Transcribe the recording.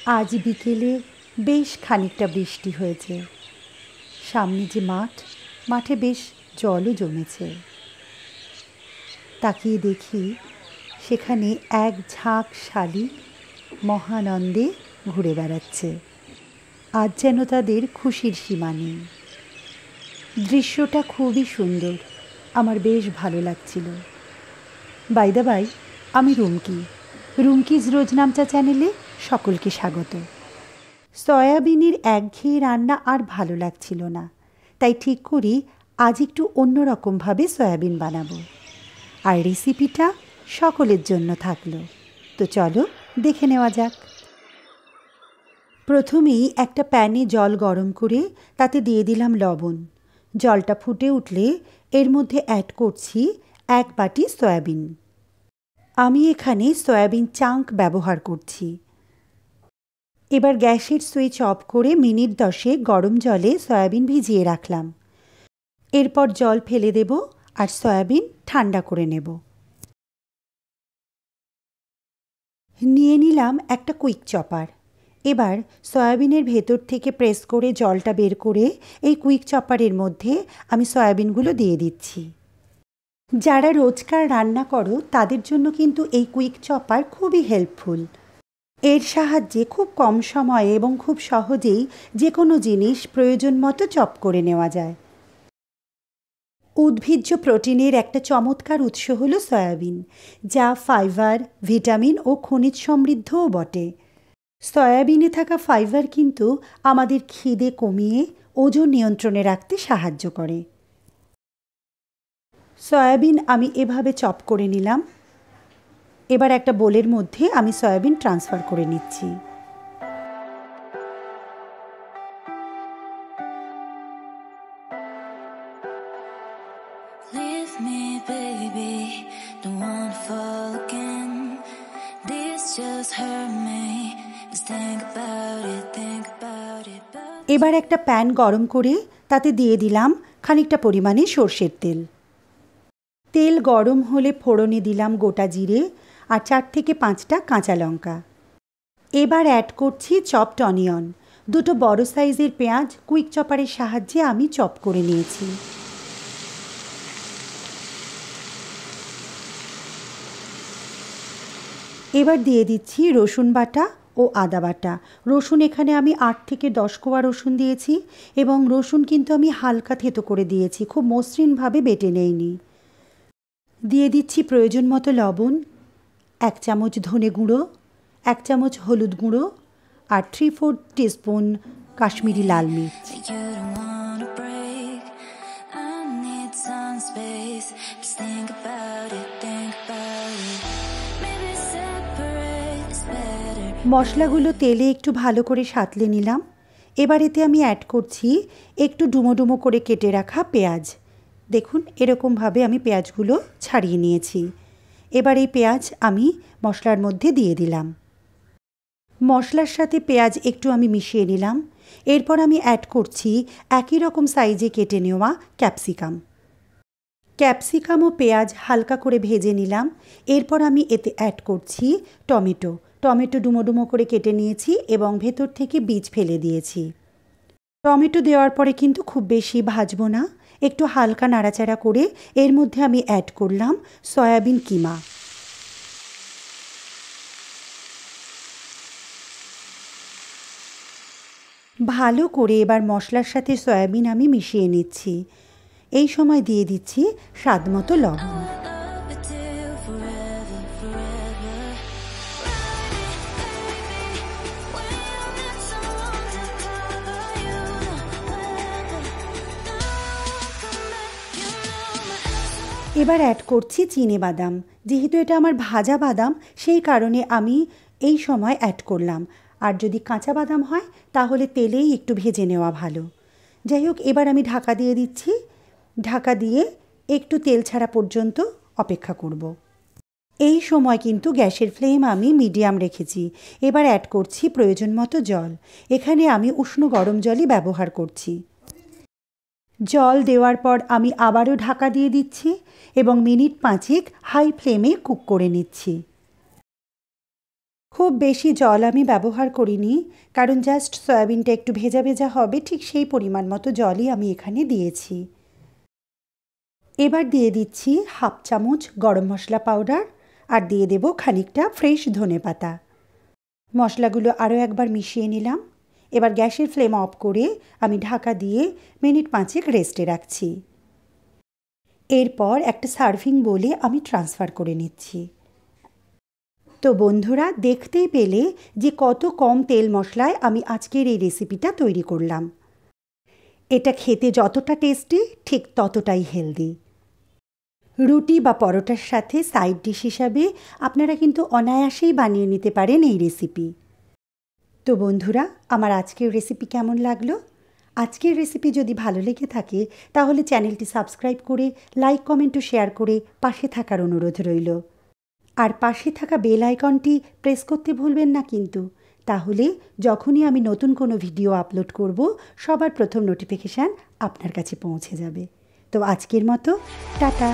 আজ বিকেলে বেশ খানিকটা বৃষ্টি হয়েছে। সামনে যে মাঠ, মাঠে বেশ জলও জমেছে। তাকিয়ে দেখি সেখানে এক ঝাঁক শালিক মহানন্দে ঘুরে বেড়াচ্ছে। আজ যেন তাদের খুশির সীমা নেই। দৃশ্যটা খুবই সুন্দর, আমার বেশ ভালো লাগছিল। বাই দ্য বাই, আমি রুমকিজ রোজনামচা চ্যানেলে সকলকে স্বাগত। সয়াবিনের একঘেয়ে রান্না আর ভালো লাগছিল না, তাই ঠিক করি আজ একটু অন্যরকমভাবে সয়াবিন বানাবো। আর রেসিপিটা সকলের জন্য থাকলো। তো চলো দেখে নেওয়া যাক। প্রথমেই একটা প্যানে জল গরম করে তাতে দিয়ে দিলাম লবণ। জলটা ফুটে উঠলে এর মধ্যে অ্যাড করছি 1 বাটি সয়াবিন। আমি এখানে সয়াবিন চাঙ্ক ব্যবহার করছি। এবার গ্যাসের সুইচ অফ করে মিনিট 10 গরম জলে সয়াবিন ভিজিয়ে রাখলাম। এরপর জল ফেলে দেব আর সয়াবিন ঠান্ডা করে নেব। নিয়ে নিলাম একটা কুইক চপার। এবার সয়াবিনের ভেতর থেকে প্রেস করে জলটা বের করে এই কুইক চপারের মধ্যে আমি সয়াবিনগুলো দিয়ে দিচ্ছি। যারা রোজকার রান্না করো তাদের জন্য কিন্তু এই কুইক চপার খুবই হেল্পফুল। এর সাহায্যে খুব কম সময়ে এবং খুব সহজেই যে কোনো জিনিস প্রয়োজন মতো চপ করে নেওয়া যায়। উদ্ভিজ্জ প্রোটিনের একটা চমৎকার উৎস হলো সয়াবিন, যা ফাইবার, ভিটামিন ও খনিজ সমৃদ্ধও বটে। সয়াবিনে থাকা ফাইবার কিন্তু আমাদের খিদে কমিয়ে ওজন নিয়ন্ত্রণে রাখতে সাহায্য করে। সয়াবিন আমি এভাবে চপ করে নিলাম। এবার একটা বোলের মধ্যে আমি সয়াবিন ট্রান্সফার করে নিচ্ছি। এবার একটা প্যান গরম করে তাতে দিয়ে দিলাম খানিকটা পরিমাণে সর্ষের তেল। তেল গরম হলে ফোড়নে দিলাম গোটা জিরে আর 4 থেকে 5টা কাঁচা লঙ্কা। এবার অ্যাড করছি চপড অনিয়ন। 2টো বড় সাইজের পেঁয়াজ কুইক চপারের সাহায্যে আমি চপ করে নিয়েছি। এবার দিয়ে দিচ্ছি রসুন বাটা ও আদা বাটা। রসুন এখানে আমি 8 থেকে 10 কোয়া রসুন দিয়েছি এবং রসুন কিন্তু আমি হালকা থেতো করে দিয়েছি, খুব মসৃণভাবে বেটে নেইনি। দিয়ে দিচ্ছি প্রয়োজন মতো লবণ, 1 চামচ ধনে গুঁড়ো, 1 চামচ হলুদ গুঁড়ো আর 3/4 টিস্পুন কাশ্মীরি লাল মির্চ। মশলাগুলো তেলে একটু ভালো করে সাঁতলে নিলাম। এবার এতে আমি অ্যাড করছি একটু ডুমো ডুমো করে কেটে রাখা পেঁয়াজ। দেখুন এরকমভাবে আমি পেঁয়াজগুলো ছাড়িয়ে নিয়েছি। এবার এই পেঁয়াজ আমি মশলার মধ্যে দিয়ে দিলাম। মশলার সাথে পেঁয়াজ একটু আমি মিশিয়ে নিলাম। এরপর আমি অ্যাড করছি একই রকম সাইজে কেটে নেওয়া ক্যাপসিকাম ও পেঁয়াজ হালকা করে ভেজে নিলাম। এরপর আমি এতে অ্যাড করছি টমেটো ডুমো ডুমো করে কেটে নিয়েছি এবং ভেতর থেকে বীজ ফেলে দিয়েছি। টমেটো দেওয়ার পরে কিন্তু খুব বেশি ভাজবো না, একটু হালকা নাড়াচাড়া করে এর মধ্যে আমি অ্যাড করলাম সয়াবিন কিমা। ভালো করে এবার মশলার সাথে সয়াবিন আমি মিশিয়ে নিচ্ছি। এই সময় দিয়ে দিচ্ছি স্বাদমতো লবণ। এবার অ্যাড করছি চিনেবাদাম। যেহেতু এটা আমার ভাজা বাদাম, সেই কারণে আমি এই সময় অ্যাড করলাম। আর যদি কাঁচা বাদাম হয় তাহলে তেলেই একটু ভেজে নেওয়া ভালো। যাই হোক, এবার আমি ঢাকা দিয়ে দিচ্ছি। ঢাকা দিয়ে একটু তেল ছাড়া পর্যন্ত অপেক্ষা করব। এই সময় কিন্তু গ্যাসের ফ্লেম আমি মিডিয়াম রেখেছি। এবার অ্যাড করছি প্রয়োজন মতো জল। এখানে আমি উষ্ণ গরম জলই ব্যবহার করছি। জল দেওয়ার পর আমি আবারও ঢাকা দিয়ে দিচ্ছি এবং মিনিট 5 হাই ফ্লেমে কুক করে নিচ্ছি। খুব বেশি জল আমি ব্যবহার করিনি, কারণ জাস্ট সয়াবিনটা একটু ভেজা ভেজা হবে, ঠিক সেই পরিমাণ মতো জলই আমি এখানে দিয়েছি। এবার দিয়ে দিচ্ছি 1/2 চামচ গরম মশলা পাউডার আর দিয়ে দেব খানিকটা ফ্রেশ ধনেপাতা। মশলাগুলো আরও একবার মিশিয়ে নিলাম। এবার গ্যাসের ফ্লেম অফ করে আমি ঢাকা দিয়ে মিনিট 5 রেস্টে রাখছি। এরপর একটা সার্ভিং বোলে আমি ট্রান্সফার করে নিচ্ছি। তো বন্ধুরা, দেখতেই পেলে যে কত কম তেল মশলায় আমি আজকের এই রেসিপিটা তৈরি করলাম। এটা খেতে যতটা টেস্টি, ঠিক ততটাই হেলদি। রুটি বা পরোটার সাথে সাইড ডিশ হিসাবে আপনারা কিন্তু অনায়াসেই বানিয়ে নিতে পারেন এই রেসিপি। তো বন্ধুরা, আমার আজকের রেসিপি কেমন লাগলো? আজকের রেসিপি যদি ভালো লেগে থাকে তাহলে চ্যানেলটি সাবস্ক্রাইব করে লাইক, কমেন্ট ও শেয়ার করে পাশে থাকার অনুরোধ রইল। আর পাশে থাকা বেল আইকনটি প্রেস করতে ভুলবেন না কিন্তু, তাহলে যখনই আমি নতুন কোনো ভিডিও আপলোড করব সবার প্রথম নোটিফিকেশান আপনার কাছে পৌঁছে যাবে। তো আজকের মতো টাটা।